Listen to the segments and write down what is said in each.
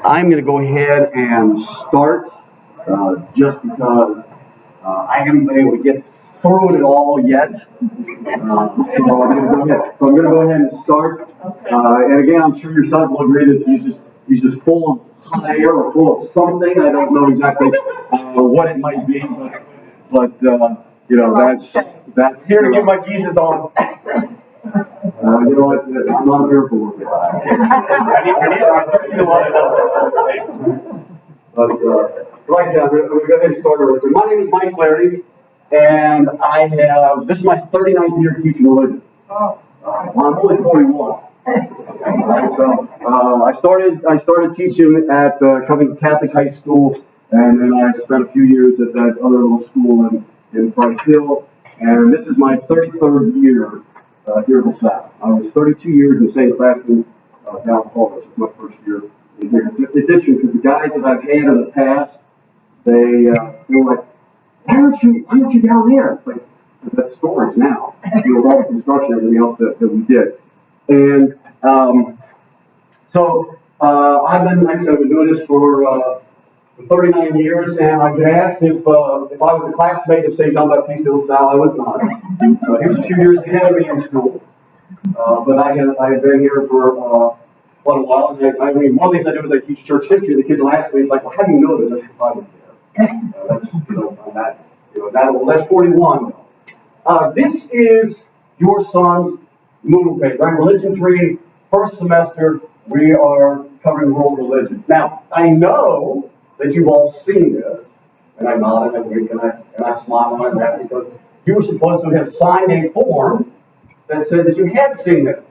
I'm going to go ahead and start just because I haven't been able to get through it all yet. So I'm going to go ahead and start. And again, I'm sure your son will agree that he's just full of hot air or full of something. I don't know exactly what it might be, but you know that's Here to get my Jesus on. you know what? I'm not here for it. But like I said, I'm going to go ahead and start early. My name is Mike Flaherty, and this is my 39th year teaching religion. I'm only 41. So I started teaching at Covington Catholic High School, and then I spent a few years at that other little school in Price Hill, and this is my 33rd year here at LaSalle. I was 32 years in St. Claflin down in Florida. This was my first year in here. It's interesting because the guys that I've had in the past, they were like, why aren't you down there? It's like, that's storage now. With all the construction and everything else that we did. And so I've been doing this for 39 years, and I've been asked if I was a classmate of St. John Baptiste de LaSalle. I was not. He was a few years ahead of me in school, but I had been here for quite a while. And I mean, one of the things I do is I teach church history. The kids will ask me, "It's like, well, how do you know this?" I said, "I was there." That's that's 41. This is your son's Moodle page, right? Religion 3, first semester. We are covering world religions. Now, I know that you've all seen this, and I nod and I wink and I smile and I laugh because you were supposed to have signed a form that said that you had seen this.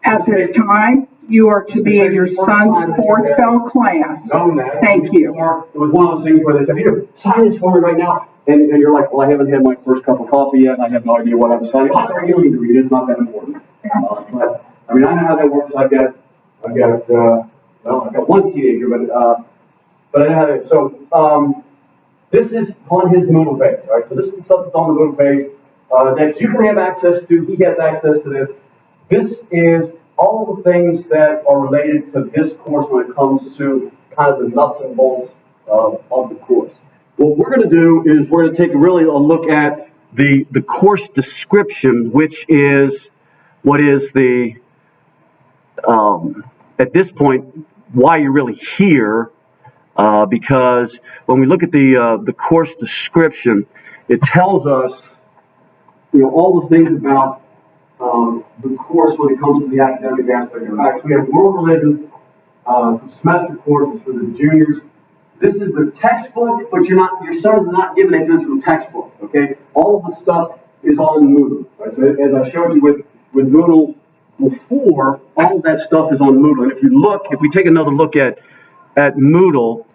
At this time, you are to be in your son's fourth bell class. Thank you. It was one of those things where they said, "Here, sign this for me right now." And you're like, "Well, I haven't had my first cup of coffee yet, and I have no idea what I'm signing." Oh, sorry, you don't need to read it. It's not that important. But I mean, I know how that works. I've got one teenager, but I know how that is. So this is on his Moodle page, right? So this is the stuff that's on the Moodle page that you can have access to. He has access to this. This is all the things that are related to this course when it comes to kind of the nuts and bolts of the course. What we're going to do is we're going to take really a look at the course description, which is what is the at this point why you're really here, because when we look at the course description, it tells us all the things about the course when it comes to the academic aspect of it. So we have world religions. It's a semester course. It's for the juniors. This is the textbook, but your son's not given a physical textbook. Okay, all of the stuff is on Moodle. Right? So as I showed you with Moodle before, all of that stuff is on Moodle. And if we take another look at Moodle,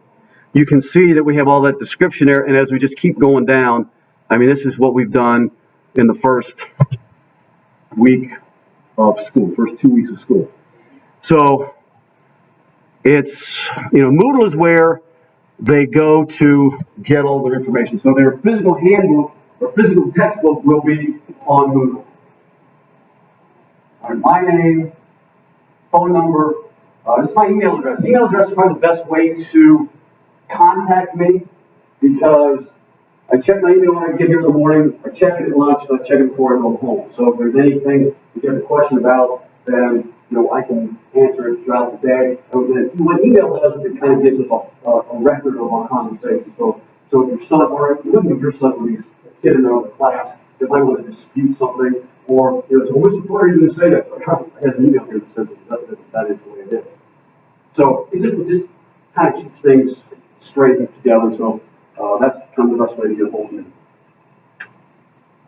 you can see that we have all that description there. And as we just keep going down, I mean, this is what we've done in the first week of school, first 2 weeks of school. So it's, Moodle is where they go to get all their information. So their physical handbook or physical textbook will be on Moodle. All right, my name, phone number, this is my email address. Email address is probably the best way to contact me because I check my email when I get here in the morning, I check it at lunch, and I check it before I go home. So if there's anything that you have a question about, then I can answer it throughout the day. And what email does is it kind of gives us a record of our conversation. So if your son, or even if your son would be a kid in another class, if I want to dispute something, or so which employer are you going to say that? So I have an email here that says that is the way it is. So it just kind of keeps things straight together. So that's kind of the best way to get a hold of me.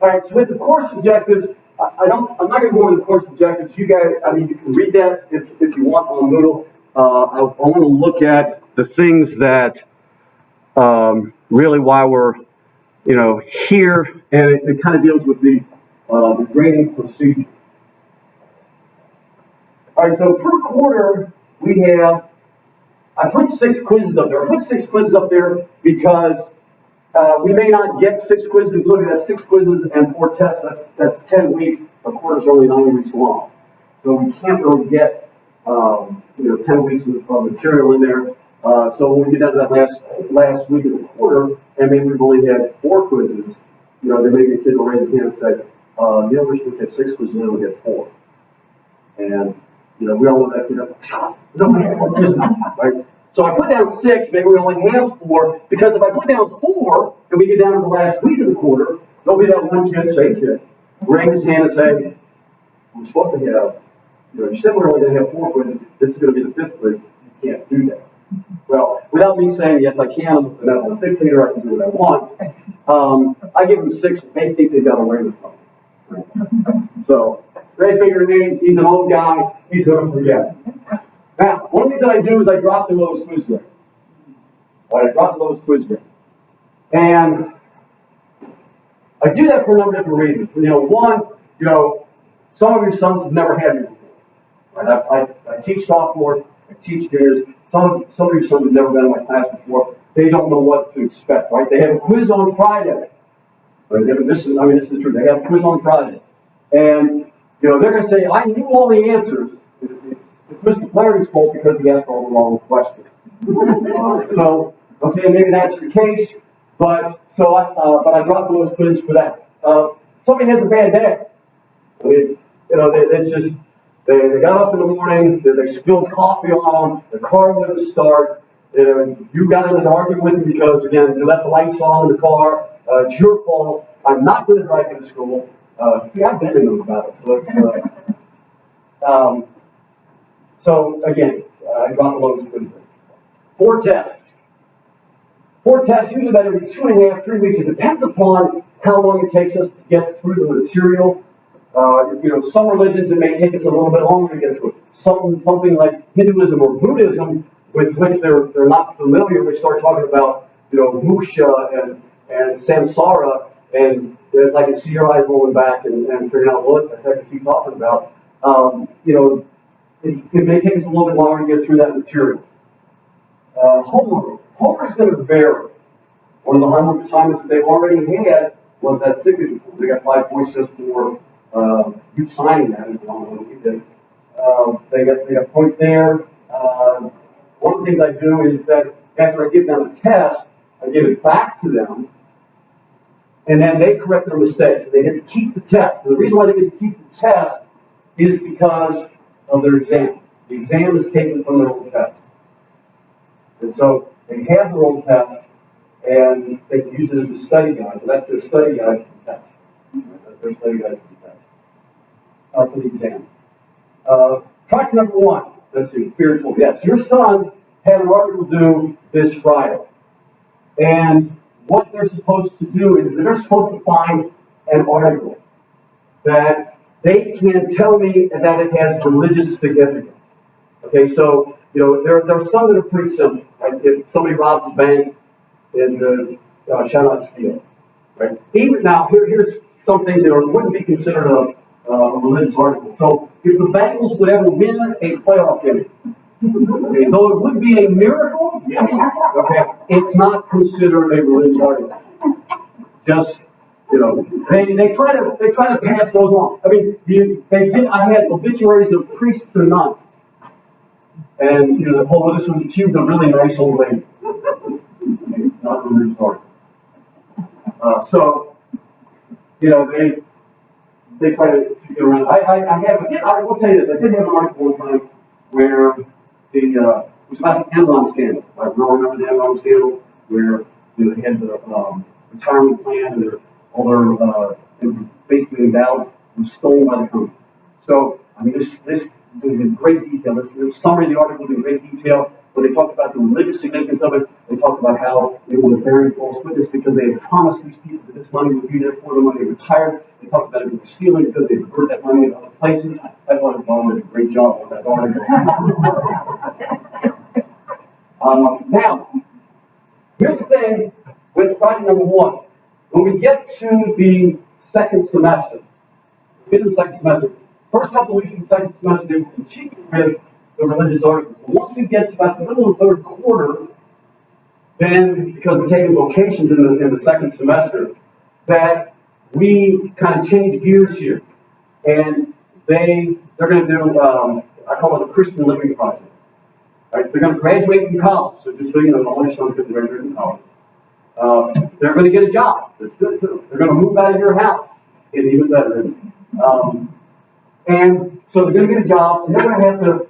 All right, so with the course objectives, I'm not going to go into the course objectives. You guys, you can read that if you want on Moodle. I want to look at the things that really why we're here, and it kind of deals with the grading procedure. All right, so per quarter I put 6 quizzes up there. I put 6 quizzes up there because we may not get 6 quizzes. Look at that, 6 quizzes and 4 tests. That's 10 weeks. A quarter's only 9 weeks long, so we can't really get 10 weeks of material in there. So when we get down to that last week of the quarter, and maybe we've only had 4 quizzes, you know, then maybe a kid will raise his hand and say, Neil, we're supposed to have 6 quizzes, and then we'll get 4. And, you know, we all know that kid, we don't have 4 quizzes, right? So I put down 6, maybe we only have 4, because if I put down 4, and we get down to the last week of the quarter, there'll be that one kid, same kid, raise his hand and say, we're supposed to have, you know, you said we're only going to have 4 quizzes, this is going to be the 5th quiz, you can't do that. Well, without me saying, yes, I can, I'm a benevolent dictator, I can do what I want, I give them 6, they think they've got away with something. So, Ray Baker remains, he's an old guy, he's going to forget. Now, one of the things that I do is I drop the lowest quiz grade. All right, I drop the lowest quiz grade. And I do that for a number of different reasons. You know, one, you know, some of your sons have never had me before. Right? I teach sophomores, I teach juniors. Some of your sons have never been in my class before. They don't know what to expect, right? They have a quiz on Friday. Right? This is true. They have a quiz on Friday. And, you know, they're going to say, I knew all the answers. It's Mr. Flaherty's fault because he asked all the wrong questions. So, okay, maybe that's the case, but I dropped those quizzes for that. Somebody has a bad day. I mean, you know, it's just, they got up in the morning, they spilled coffee on them, the car wouldn't start, you got in an argument with them because, again, you left the lights on in the car, it's your fault, I'm not going to drive you to school. See, I've been in them about it, so it's, so again, I dropped the lowest quiz. 4 tests. 4 tests, usually about every 2.5, 3 weeks. It depends upon how long it takes us to get through the material. You know, some religions, it may take us a little bit longer to get through it. Something like Hinduism or Buddhism, with which they're not familiar, we start talking about, you know, Musha and Samsara, and I can see your eyes rolling back and figuring out what the heck is he talking about. You know, it may take us a little bit longer to get through that material. Homework. Homework is going to vary. One of the homework assignments that they've already had was that signature form. They got 5 points just for you signing that is one of them we did. They got points there. One of the things I do is that after I give them a test, I give it back to them, and then they correct their mistakes. They get to keep the test. And the reason why they get to keep the test is because of their exam. The exam is taken from their own test. And so they have their own test, and they can use it as a study guide. So that's their study guide for the test. That's their study guide for the test. For the exam. Track number 1. Let's see, spiritual. Yes, your sons have an article due this Friday. And what they're supposed to do is they're supposed to find an article that they can tell me that it has religious significance. Okay, so, you know, there are some that are pretty simple. Right? If somebody robs a bank, then shall not steal. Right? Even now, here's some things that wouldn't be considered a religious article. So, if the Bengals would ever win a playoff game, okay, though it would be a miracle, yes, okay, it's not considered a religious article. Just, you know, they try to pass those on. I mean, I had obituaries of priests and nuns. And, you know, she was a really nice old lady. Okay, not a religious article. So, you know, they try to get around. I will tell you this, I did have an article one time where it was about the Enron scandal. I remember the Enron scandal where, you know, they had the retirement plan and all their basically endowed was stolen by the company. So, I mean, this is in great detail. This summary of the article is in great detail. When they talked about the religious significance of it, they talked about how they were bearing false witness because they had promised these people that this money would be there for them when they retired. They talked about it was stealing because they diverted that money in other places. I thought Bob did a great job on that article. Now, here's the thing with project number 1. When we get to the second semester, first couple of weeks in the second semester, they will continue with the religious articles. But once we get to about the middle of the 3rd quarter, then, because we're taking vocations in the second semester, that we kind of change gears here. And they're going to do, I call it a Christian Living Project. Right? They're gonna graduate from college, so just so you know, all my sons are gonna graduate from college. They're gonna get a job, that's good too. They're gonna move out of your house, it's even better. And so they're gonna get a job, and they're gonna have to,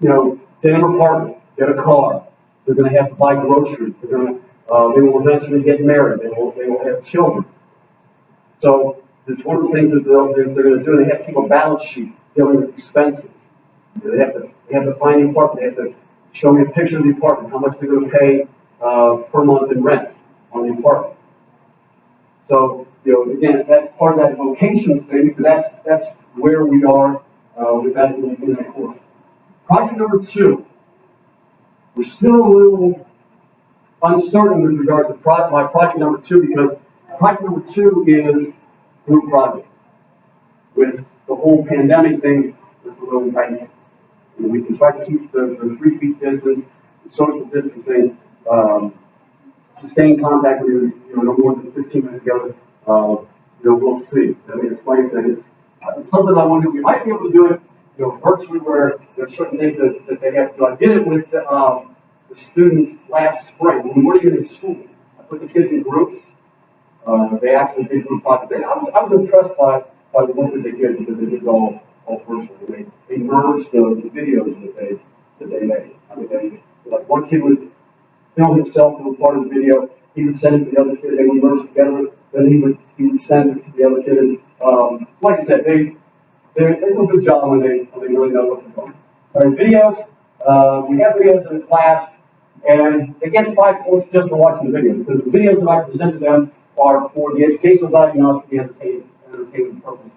you know, get an apartment, get a car. They're gonna have to buy groceries. They will eventually get married. They will have children. So it's one of the things that they're gonna do. They have to keep a balance sheet dealing with expenses. They have to find the apartment. They have to show me a picture of the apartment, how much they're gonna pay, per month in rent on the apartment. So, you know, again, that's part of that vocations thing, because that's where we are, with that in that course. Project number 2, we're still a little uncertain with regard to my project number 2, because project number 2 is group project. With the whole pandemic thing, it's a little dicey. You know, we can try to keep the 3 feet distance, the social distancing, sustain contact with you know, no more than 15 minutes together. You know, we'll see. I mean, it's like I said, it's something I want to do. We might be able to do it, you know, virtually, where there's certain things that they have to do. I did it with the students last spring when we weren't even in school. I put the kids in groups. They actually did group projects. I was impressed by the work that they did, because they did it all virtually. They merged the videos that they made. I mean, like one kid would film himself in part of the video. He would send it to the other kid. They would merge together. Then he would send it to the other kid. Like I said, they do a good job when they really know what they're doing. All right, videos. We have videos in the class, and they get 5 points just for watching the videos, because the videos that I present to them are for the educational value, not for the entertainment purposes.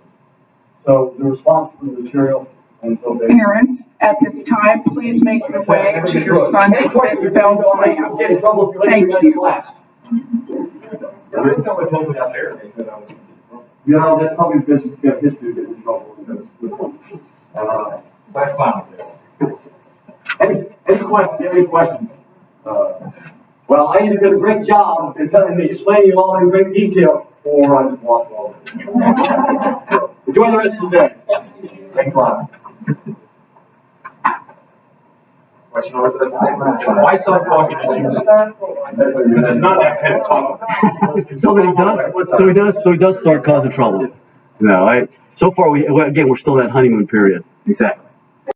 So they're responsible for the material, and so they. Parents, at this time, please make your way to your son's fifth bell class. Get in trouble if you're late Thank for you. class. I didn't know what told me out there. They said I was. You know, that's probably because you got history getting in trouble. That's fine. Any questions? Well, I either did a great job in explaining you all in great detail, or I just lost all of it. Enjoy the rest of the day. Thanks a lot. Question over to the why son walking issues? This is not that kind of talk. So he does start causing trouble. No, so far we're still in that honeymoon period. Exactly.